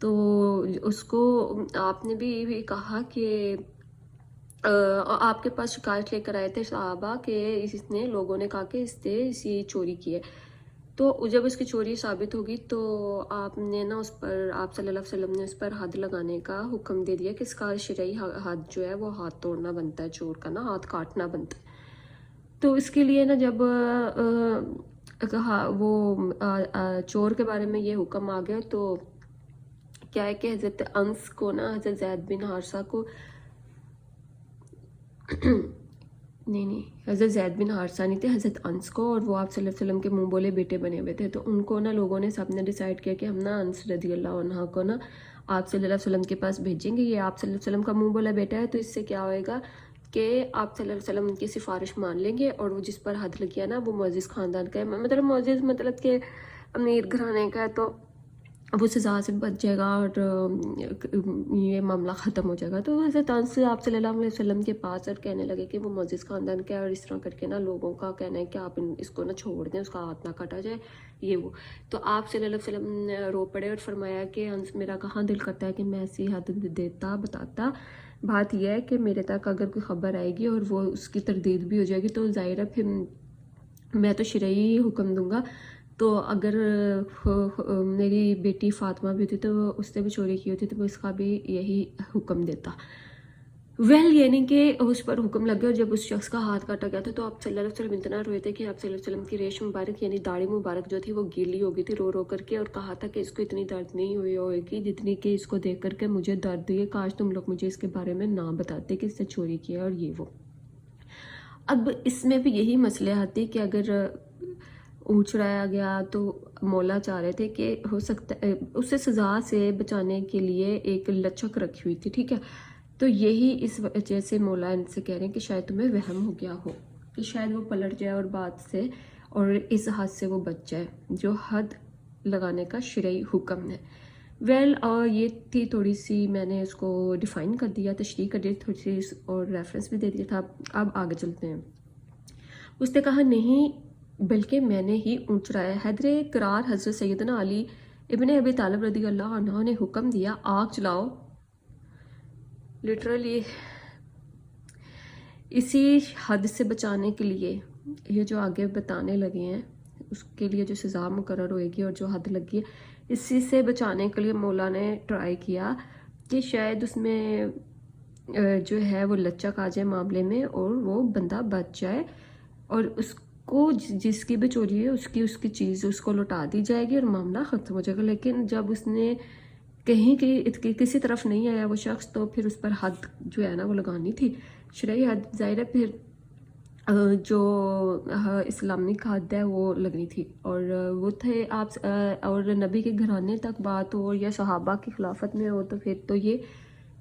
تو اس کو آپ نے بھی کہا کہ آپ کے پاس شکایت لے کر آئے تھے صحابہ کہ اس نے لوگوں نے کہا کہ اس نے اسی چوری کی ہے، تو جب اس کی چوری ثابت ہوگی تو آپ نے نا اس پر، آپ صلی اللہ علیہ وسلم نے اس پر حد لگانے کا حکم دے دیا کہ اس کا شرعی حد جو ہے وہ ہاتھ توڑنا بنتا ہے، چور کا نا ہاتھ کاٹنا بنتا ہے۔ تو اس کے لیے نا جب وہ چور کے بارے میں یہ حکم آ گیا تو کیا ہے کہ حضرت انس کو نا، حضرت زید بن حارثہ کو نہیں حضرت زید بن حارثہ نہیں تھے، حضرت انس کو، اور وہ آپ صلی اللہ علیہ وسلم کے منہ بولے بیٹے بنے ہوئے تھے، تو ان کو نا لوگوں نے سب نے ڈیسائیڈ کیا کہ ہم نا انس رضی اللہ عنہ کو نا آپ صلی اللہ علیہ وسلم کے پاس بھیجیں گے، یہ آپ صلی اللہ علیہ وسلم کا منہ بولا بیٹا ہے، تو اس سے کیا ہوئے گا کہ آپ صلی اللہ علیہ وسلم کی سفارش مان لیں گے، اور وہ جس پر حد لگیا نا وہ معزز خاندان کا ہے، مطلب معزز مطلب کہ امیر گھرانے کا ہے، تو وہ سزا سے بچ جائے گا اور یہ معاملہ ختم ہو جائے گا۔ تو حضرت انس آپ صلی اللہ علیہ وسلم کے پاس اور کہنے لگے کہ وہ معزز خاندان کا ہے، اور اس طرح کر کے نا لوگوں کا کہنا ہے کہ آپ اس کو نا چھوڑ دیں، اس کا ہاتھ نہ کاٹا جائے، یہ وہ۔ تو آپ صلی اللہ علیہ وسلم نے رو پڑے اور فرمایا کہ انس میرا کہاں دل کرتا ہے کہ میں ایسی حد دیتا بتاتا، بات یہ ہے کہ میرے تک اگر کوئی خبر آئے گی اور وہ اس کی تردید بھی ہو جائے گی تو ظاہر ہے پھر میں تو شرعی حکم دوں گا، تو اگر میری بیٹی فاطمہ بھی ہوتی تو اس نے بھی چوری کی ہوتی تو میں اس کا بھی یہی حکم دیتا۔ یعنی کہ اس پر حکم لگ گیا، اور جب اس شخص کا ہاتھ کاٹا گیا تھا تو آپ صلی اللہ علیہ وسلم اتنا روئے تھے کہ آپ صلی اللہ علیہ وسلم کی ریش مبارک یعنی داڑھی مبارک جو تھی وہ گیلی ہو گئی تھی رو رو کر کے، اور کہا تھا کہ اس کو اتنی درد نہیں ہوئے گی جتنی کہ اس کو دیکھ کر کے مجھے درد ہوئی ہے، کاش تم لوگ مجھے اس کے بارے میں نہ بتاتے کہ اس نے چوری کیا اور یہ وہ۔ اب اس میں بھی یہی مسئلہ آتی کہ اگر اونچ چڑھایا گیا تو مولا چاہ رہے تھے کہ ہو سکتا ہے اسے سزا سے بچانے کے لیے ایک لچک رکھی ہوئی تھی، ٹھیک ہے، تو یہی اس وجہ سے مولا ان سے کہہ رہے ہیں کہ شاید تمہیں وہم ہو گیا ہو کہ شاید وہ پلٹ جائے اور بات سے اور اس حد سے وہ بچ جائے جو حد لگانے کا شرعی حکم ہے۔ اور یہ تھی تھوڑی سی، میں نے اس کو ڈیفائن کر دیا، تشریح کر دی تھوڑی سی، اور ریفرنس بھی دے دیا تھا۔ اب آگے چلتے ہیں۔ اس نے کہا نہیں بلکہ میں نے ہی اونچ چڑھایا۔ حیدر کرار حضرت سیدنا علی ابن ابی طالب رضی اللہ عنہ نے حکم دیا آگ جلاؤ، لٹرلی اسی حد سے بچانے کے لیے، یہ جو آگے بتانے لگے ہیں اس کے لیے جو سزا مقرر ہوئے گی اور جو حد لگی ہے، اسی سے بچانے کے لیے مولا نے ٹرائی کیا کہ شاید اس میں جو ہے وہ لچک آ جائے معاملے میں اور وہ بندہ بچ جائے، اور اس کو جس کی بھی چوری ہے اس کی چیز اس کو لوٹا دی جائے گی اور معاملہ ختم ہو جائے گا۔ لیکن جب اس نے کہیں کہ کسی طرف نہیں آیا وہ شخص، تو پھر اس پر حد جو ہے نا وہ لگانی تھی، شرعی حد، ظاہر ہے پھر جو اسلامک حد ہے وہ لگنی تھی، اور وہ تھے آپ، اور نبی کے گھرانے تک بات ہو یا صحابہ کی خلافت میں ہو تو پھر تو یہ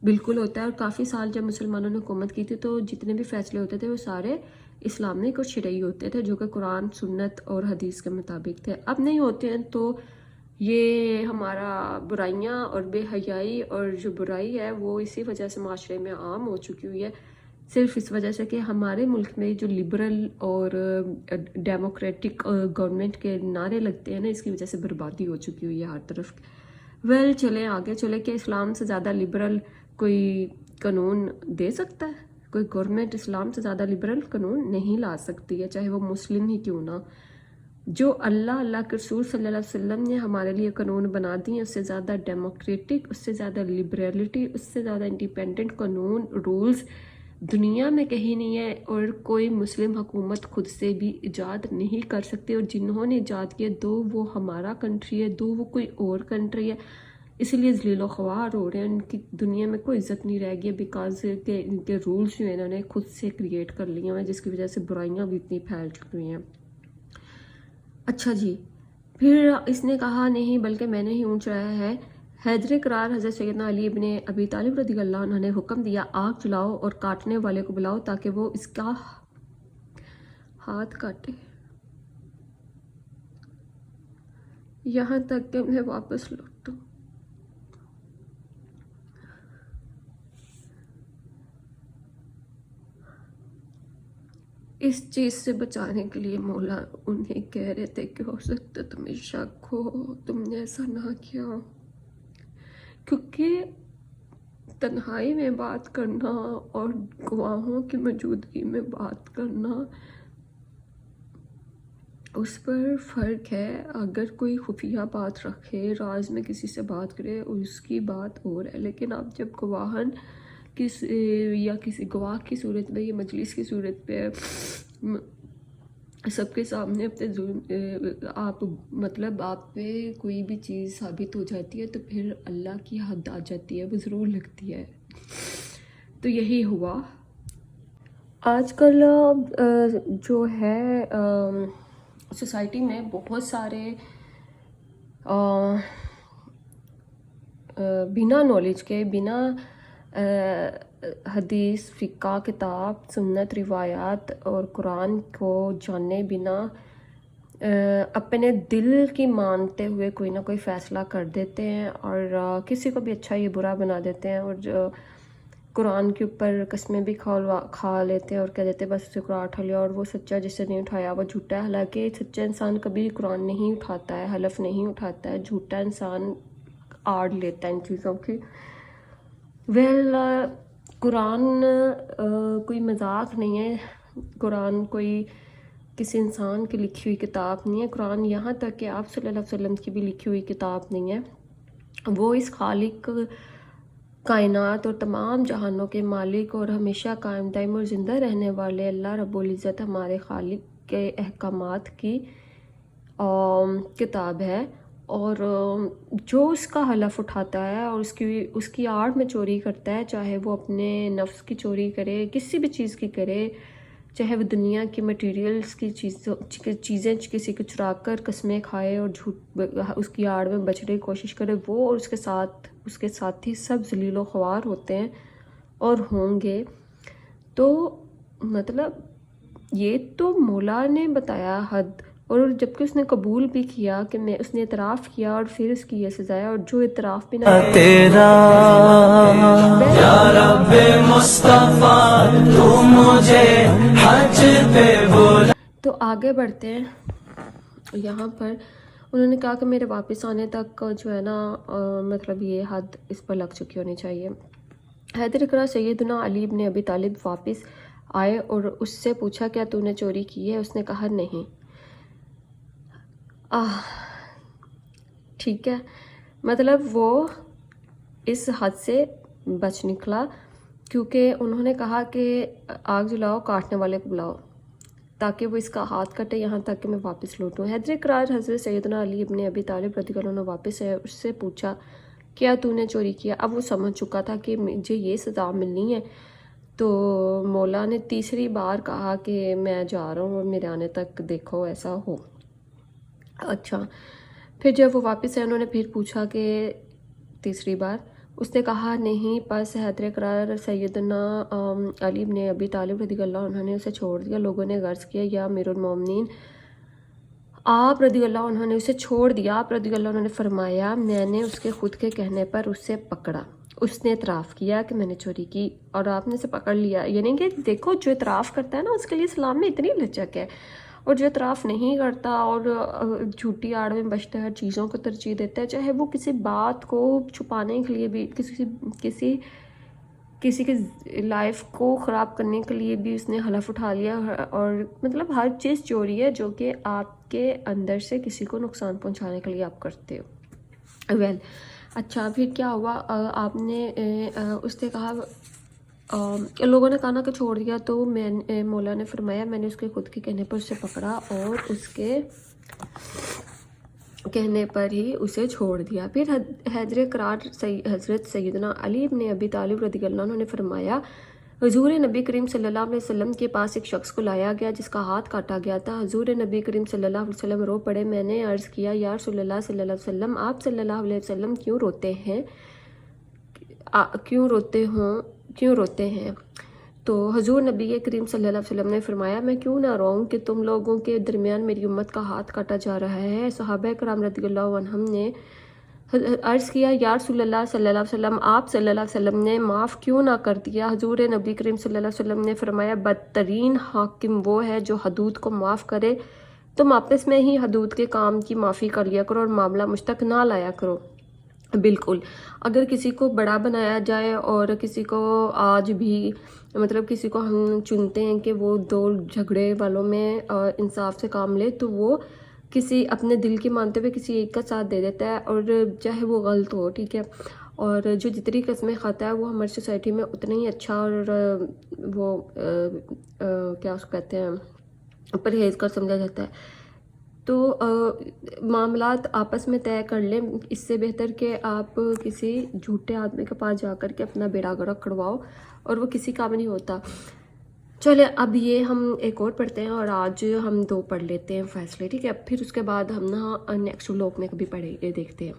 بالکل ہوتا ہے۔ اور کافی سال جب مسلمانوں نے حکومت کی تھی تو جتنے بھی فیصلے ہوتے تھے وہ سارے اسلامک اور شرعی ہوتے تھے جو کہ قرآن سنت اور حدیث کے مطابق تھے۔ اب نہیں ہوتے ہیں تو یہ ہمارا برائیاں اور بے حیائی اور جو برائی ہے وہ اسی وجہ سے معاشرے میں عام ہو چکی ہوئی ہے، صرف اس وجہ سے کہ ہمارے ملک میں جو لبرل اور ڈیموکریٹک گورنمنٹ کے نعرے لگتے ہیں نا، اس کی وجہ سے بربادی ہو چکی ہوئی ہے ہر طرف۔ چلیں آگے چلے کہ اسلام سے زیادہ لبرل کوئی قانون دے سکتا ہے؟ کوئی گورنمنٹ اسلام سے زیادہ لبرل قانون نہیں لا سکتی ہے، چاہے وہ مسلم ہی کیوں نہ۔ جو اللہ کے رسول صلی اللہ علیہ وسلم نے ہمارے لیے قانون بنا دی ہیں، اس سے زیادہ ڈیموکریٹک، اس سے زیادہ لبرلٹی، اس سے زیادہ انڈیپینڈنٹ قانون رولز دنیا میں کہیں نہیں ہے، اور کوئی مسلم حکومت خود سے بھی ایجاد نہیں کر سکتی، اور جنہوں نے ایجاد کیا دو وہ ہمارا کنٹری ہے، دو وہ کوئی اور کنٹری ہے، اسی لیے ذلیل و خوار ہو رہے ہیں، ان کی دنیا میں کوئی عزت نہیں رہ گئی، بیکاز کہ ان کے رولز جو ہیں انہوں نے خود سے کریٹ کر لیے ہیں، جس کی وجہ سے برائیاں بھی اتنی پھیل چکی ہوئی ہیں۔ اچھا جی، پھر اس نے کہا نہیں بلکہ میں نے ہی اونچ چڑھایا ہے۔ حیدر کرار حضرت سیدنا علی ابن ابی طالب رضی اللہ عنہ نے حکم دیا آگ جلاؤ اور کاٹنے والے کو بلاؤ تاکہ وہ اس کا ہاتھ کاٹے، یہاں تک کہ میں واپس لوٹوں۔ اس چیز سے بچانے کے لیے مولا انہیں کہہ رہے تھے کہ ہو سکتا تمہیں شک ہو، تم نے ایسا نہ کیا ہو، کیونکہ تنہائی میں بات کرنا اور گواہوں کی موجودگی میں بات کرنا اس پر فرق ہے. اگر کوئی خفیہ بات رکھے، راز میں کسی سے بات کرے، اس کی بات اور ہے، لیکن آپ جب گواہن یا کسی گواہ کی صورت میں یا مجلس کی صورت پہ سب کے سامنے اپنے آپ مطلب آپ پہ کوئی بھی چیز ثابت ہو جاتی ہے تو پھر اللہ کی حد آ جاتی ہے، وہ ضرور لگتی ہے. تو یہی ہوا. آج کل جو ہے سوسائٹی میں بہت سارے بنا نالج کے، بنا حدیث، فقہ، کتاب، سنت، روایات اور قرآن کو جانے بنا اپنے دل کی مانتے ہوئے کوئی نہ کوئی فیصلہ کر دیتے ہیں اور کسی کو بھی اچھا یا برا بنا دیتے ہیں، اور جو قرآن کے اوپر قسمیں بھی کھا لیتے ہیں اور کہہ دیتے ہیں بس اسے قرآن اٹھا لیا اور وہ سچا، جس سے نہیں اٹھایا وہ جھوٹا ہے. حالانکہ سچا انسان کبھی قرآن نہیں اٹھاتا ہے، حلف نہیں اٹھاتا ہے. جھوٹا انسان آڑ لیتا ہے ان چیزوں کی. قرآن کوئی مذاق نہیں ہے. قرآن کوئی کسی انسان کی لکھی ہوئی کتاب نہیں ہے. قرآن یہاں تک کہ آپ صلی اللہ علیہ وسلم کی بھی لکھی ہوئی کتاب نہیں ہے. وہ اس خالق کائنات اور تمام جہانوں کے مالک اور ہمیشہ قائم دائم اور زندہ رہنے والے اللہ رب العزت ہمارے خالق کے احکامات کی کتاب ہے. اور جو اس کا حلف اٹھاتا ہے اور اس کی آڑ میں چوری کرتا ہے، چاہے وہ اپنے نفس کی چوری کرے، کسی بھی چیز کی کرے، چاہے وہ دنیا کی مٹیریلز کی چیزیں کسی کو چرا کر قسمیں کھائے اور جھوٹ اس کی آڑ میں بچنے کی کوشش کرے، وہ اور اس کے ساتھی سب ذلیل و خوار ہوتے ہیں اور ہوں گے. تو مطلب یہ تو مولا نے بتایا حد، اور جبکہ اس نے قبول بھی کیا کہ اس نے اعتراف کیا اور پھر اس کی یہ سزا ہے. اور جو اعتراف بھی نہ تیرا یا رب مصطفیٰ تو مجھے حج پہ بولا. تو آگے بڑھتے ہیں. یہاں پر انہوں نے کہا کہ میرے واپس آنے تک جو ہے نا مطلب یہ حد اس پر لگ چکی ہونی چاہیے. حیدر اقرا سیدنا علی ابن ابی طالب واپس آئے اور اس سے پوچھا کیا تو نے چوری کی ہے؟ اس نے کہا نہیں. ٹھیک ہے، مطلب وہ اس حد سے بچ نکلا، کیونکہ انہوں نے کہا کہ آگ جلاؤ، کاٹنے والے کو بلاؤ تاکہ وہ اس کا ہاتھ کٹے یہاں تک کہ میں واپس لوٹوں. حیدر اقرار حضرت سیدنا علی ابن ابی طالب رضی اللہ عنہ واپس ہے. اس سے پوچھا کیا تو نے چوری کیا؟ اب وہ سمجھ چکا تھا کہ مجھے یہ سزا ملنی ہے. تو مولا نے تیسری بار کہا کہ میں جا رہا ہوں اور میرے آنے تک دیکھو ایسا ہو. اچھا، پھر جب وہ واپس آئے انہوں نے پھر پوچھا کہ تیسری بار، اس نے کہا نہیں. پس حیدر اقرار سیدنا علی بن ابی طالب رضی اللہ عنہ نے اسے چھوڑ دیا. لوگوں نے غرض کیا یا امیر المومنین، آپ رضی اللہ عنہ نے اسے چھوڑ دیا. آپ رضی اللہ عنہ نے فرمایا میں نے اس کے خود کے کہنے پر اسے پکڑا. اس نے اعتراف کیا کہ میں نے چوری کی اور آپ نے اسے پکڑ لیا. یعنی کہ دیکھو جو اعتراف کرتا ہے نا اس کے لیے اسلام میں اتنی لچک ہے، اور جو اعتراف نہیں کرتا اور جھوٹی آڑ میں بچتا ہے، چیزوں کو ترجیح دیتا ہے، چاہے وہ کسی بات کو چھپانے کے لیے بھی، کسی کی لائف کو خراب کرنے کے لیے بھی اس نے حلف اٹھا لیا. اور مطلب ہر چیز چوری ہے جو کہ آپ کے اندر سے کسی کو نقصان پہنچانے کے لیے آپ کرتے ہو. اچھا پھر کیا ہوا؟ آپ نے اس نے کہا لوگوں نے کہا نا کہ چھوڑ دیا. تو مولا نے فرمایا میں نے اس کے خود کے کہنے پر اسے پکڑا اور اس کے کہنے پر ہی اسے چھوڑ دیا. پھر حیدر اقرار حضرت سیدنا علی ابن ابی طالب رضی اللہ عنہ نے فرمایا حضور نبی کریم صلی اللہ علیہ وسلم کے پاس ایک شخص کو لایا گیا جس کا ہاتھ کاٹا گیا تھا. حضور نبی کریم صلی اللہ علیہ وسلم رو پڑے. میں نے عرض کیا یا رسول اللہ صلی اللہ علیہ وسلم، آپ صلی اللہ علیہ وسلم کیوں روتے ہیں؟ کیوں روتے ہیں؟ تو حضور نبی کریم صلی اللہ علیہ وسلم نے فرمایا میں کیوں نہ روؤں کہ تم لوگوں کے درمیان میری امت کا ہاتھ کاٹا جا رہا ہے. صحابہ کرام رضی اللہ عنہم نے عرض کیا یا رسول اللہ صلی اللہ علیہ وسلم، آپ صلی اللہ علیہ وسلم نے معاف کیوں نہ کر دیا؟ حضور نبی کریم صلی اللہ علیہ وسلم نے فرمایا بدترین حاکم وہ ہے جو حدود کو معاف کرے. تم آپس میں ہی حدود کے کام کی معافی کر لیا کرو اور معاملہ مجھ تک نہ لایا کرو. بالکل، اگر کسی کو بڑا بنایا جائے اور کسی کو آج بھی مطلب کسی کو ہم چنتے ہیں کہ وہ دو جھگڑے والوں میں انصاف سے کام لے، تو وہ کسی اپنے دل کی مانتے ہوئے کسی ایک کا ساتھ دے دیتا ہے، اور چاہے وہ غلط ہو، ٹھیک ہے، اور جو جتنی قسمیں کھاتا ہے وہ ہماری سوسائٹی میں اتنا ہی اچھا اور وہ کیا اس کو کہتے ہیں پرہیزگار سمجھا جاتا ہے۔ تو معاملات آپس میں طے کر لیں، اس سے بہتر کہ آپ کسی جھوٹے آدمی کے پاس جا کر کے اپنا بیڑا گرک کرواؤ، اور وہ کسی کام نہیں ہوتا۔ چلے اب یہ ہم ایک اور پڑھتے ہیں، اور آج ہم 2 پڑھ لیتے ہیں فیصلے، ٹھیک ہے، پھر اس کے بعد ہم نا نیکسٹ لوگ میں کبھی پڑھے دیکھتے ہیں۔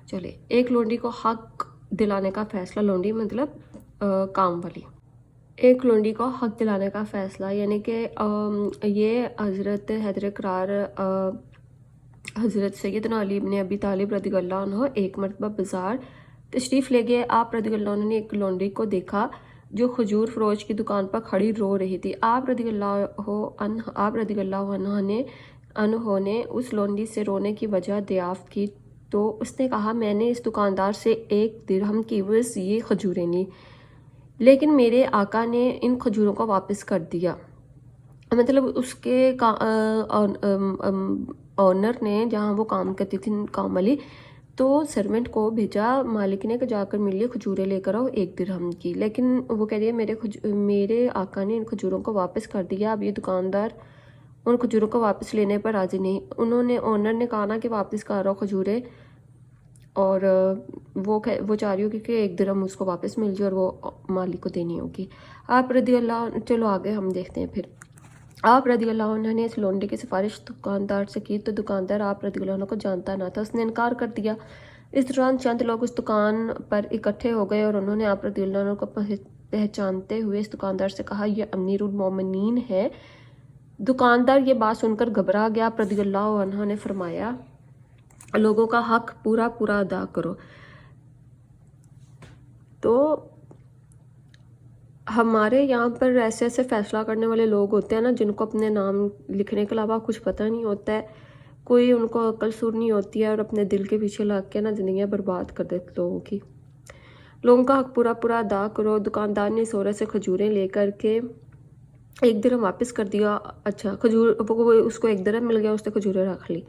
چلے، ایک لونڈی کو حق دلانے کا فیصلہ، لونڈی مطلب کام والی، ایک لونڈی کو حق دلانے کا فیصلہ، یعنی کہ یہ حضرت حیدر قرار حضرت سیدنا علی ابن ابی طالب رضی اللہ عنہ ایک مرتبہ بازار تشریف لے گئے۔ آپ رضی اللہ عنہ نے ایک لونڈی کو دیکھا جو کھجور فروش کی دکان پر کھڑی رو رہی تھی۔ آپ رضی اللہ عنہ نے اس لونڈی سے رونے کی وجہ دریافت کی تو اس نے کہا، میں نے اس دکاندار سے 1 درہم کی عوض یہ کھجوریں لی، لیکن میرے آقا نے ان کھجوروں کو واپس کر دیا۔ مطلب اس کے آنر نے، جہاں وہ کام کرتی تھی کام والی، تو سرونٹ کو بھیجا مالک نے کہ جا کر میرے لیے کھجوریں لے کر آؤ 1 درہم کی، لیکن وہ کہہ رہی ہے میرے آقا نے ان کھجوروں کو واپس کر دیا۔ اب یہ دکاندار ان کھجوروں کو واپس لینے پر راضی نہیں۔ آنر نے کہا نا کہ واپس کر آؤ کھجوریں، اور وہ چاہ رہی ہوگی کہ 1 درہم اس کو واپس مل جائے اور وہ مالک کو دینی ہوگی۔ آپ رضی اللہ، چلو آگے ہم دیکھتے ہیں پھر۔ آپ رضی اللہ عنہ نے اس لونڈی کی سفارش دکاندار سے کی تو دکاندار آپ رضی اللہ عنہ کو جانتا نہ تھا، اس نے انکار کر دیا۔ اس دوران چند لوگ اس دکان پر اکٹھے ہو گئے اور انہوں نے آپ رضی اللہ عنہ کو پہچانتے ہوئے اس دکاندار سے کہا، یہ امیر المومنین ہے۔ دکاندار یہ بات سن کر گھبرا گیا۔ آپ رضی اللہ عنہ نے فرمایا، لوگوں کا حق پورا ادا کرو۔ تو ہمارے یہاں پر ایسے فیصلہ کرنے والے لوگ ہوتے ہیں نا، جن کو اپنے نام لکھنے کے علاوہ کچھ پتہ نہیں ہوتا ہے، کوئی ان کو عقل سور نہیں ہوتی ہے، اور اپنے دل کے پیچھے لگ کے نا زندگیاں برباد کر دیتے لوگوں کی۔ لوگوں کا حق پورا ادا کرو۔ دکاندار نے اس عورت سے کھجوریں لے کر کے 1 درہم واپس کر دیا۔ اچھا، اس کو 1 درہم مل گیا، اس نے کھجوریں رکھ لی،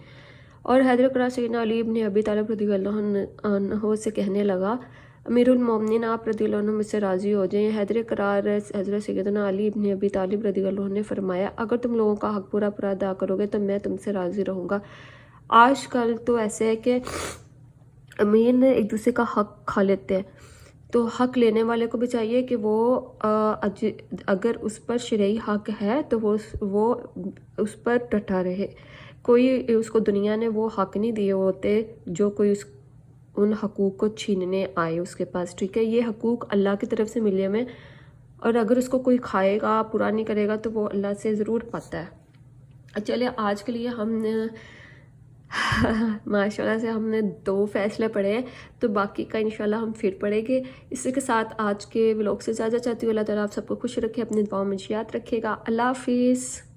اور حیدر قرار سیدنا علی ابن ابی طالب رضی اللہ عنہ سے کہنے لگا، امیر المومنین آپ رضی اللہ عنہ مجھ سے راضی ہو جائیں۔ حیدر قرار حضرت سیدنا علی ابن ابی طالب رضی اللہ عنہ نے فرمایا، اگر تم لوگوں کا حق پورا ادا کرو گے تو میں تم سے راضی رہوں گا۔ آج کل تو ایسے ہے کہ امیر ایک دوسرے کا حق کھا لیتے ہیں، تو حق لینے والے کو بھی چاہیے کہ وہ اگر اس پر شرعی حق ہے تو وہ اس پر ڈٹا رہے۔ کوئی اس کو دنیا نے وہ حق نہیں دیے ہوتے جو کوئی ان حقوق کو چھیننے آئے اس کے پاس، ٹھیک ہے، یہ حقوق اللہ کی طرف سے ملے ہوئے، اور اگر اس کو کوئی کھائے گا، پورا نہیں کرے گا تو وہ اللہ سے ضرور پاتا ہے۔ چلے آج کے لیے ہم نے ماشاءاللہ سے ہم نے 2 فیصلے پڑھے ہیں، تو باقی کا انشاءاللہ ہم پھر پڑھیں گے۔ اسی کے ساتھ آج کے ولاگ سے اجازت چاہتی ہوں۔ اللہ تعالیٰ آپ سب کو خوش رکھے، اپنی دعاؤں میں یاد رکھے گا۔ اللہ حافظ۔